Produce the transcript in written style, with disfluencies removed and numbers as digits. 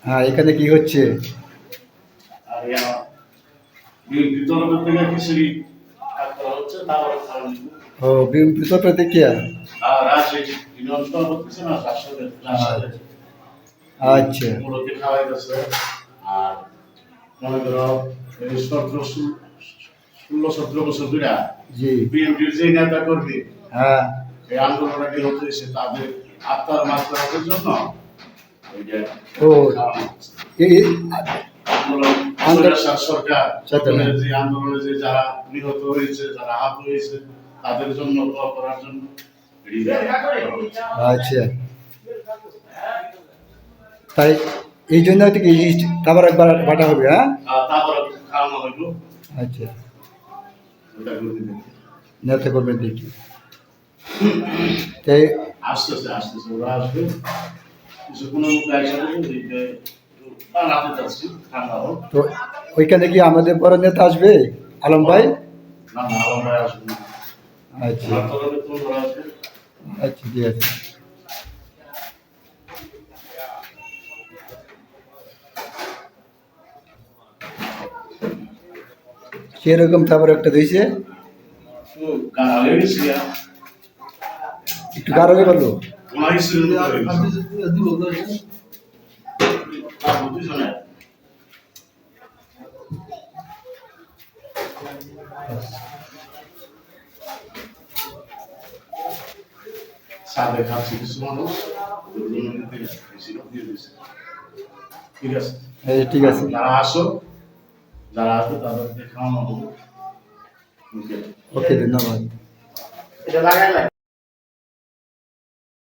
হ্যাঁ, এখানে কি হচ্ছে? আর বিতরণ থেকে খিচুড়ি কাজ করা হচ্ছে, তারপরে খাওয়া ও, ভিতর প্রতিক্রিয়া। আর রাজশাহী ইউনিয়ন সভাপতি না রাজশাহী আচ্ছা। মুরব্বী খাওয়াইতেছে। আর মনে করো এই 16-17 বছর ধরে জি। বিএনপির যে নেতা কর্মী হ্যাঁ। এই আন্দোলনটা নিহত হয়েছে, তাদের আত্মার মাত্রার জন্য এই যে ও, এই সরকার যে আন্দোলনে যে যারা নিহত হয়েছে, যারা আহত হয়েছে, তাদের জন্য দোয়া করার জন্য। আচ্ছা, তাই এই জন্য হয়তো কি খাবার একবার বাটা হবে। হ্যাঁ, তারপর খাওয়ানো হইলো। আচ্ছা, নেতা করবেন দেখি। তাই আসতেছে আসতেছে ওরা আসবে কিছুক্ষণ একসাথে বানাতে যাচ্ছি ঠান্ডা হোক। তো ওইখানে কি আমাদের বড় নেতা আসবে, আলম ভাই? না না, আমরা আসবো না। আচ্ছা আচ্ছা, ঠিক আছে। সেরকম তারপর একটা দিয়েছে, একটু গাঢ় হয়ে গেল। সাথে খাচ্ছি কিছু মানুষ, ঠিক আছে। ঠিক আছে, যারা আসো, যারা আসবে তাদেরকে খাওয়ানো হবে। ওকে, ধন্যবাদ। এটা লাগাই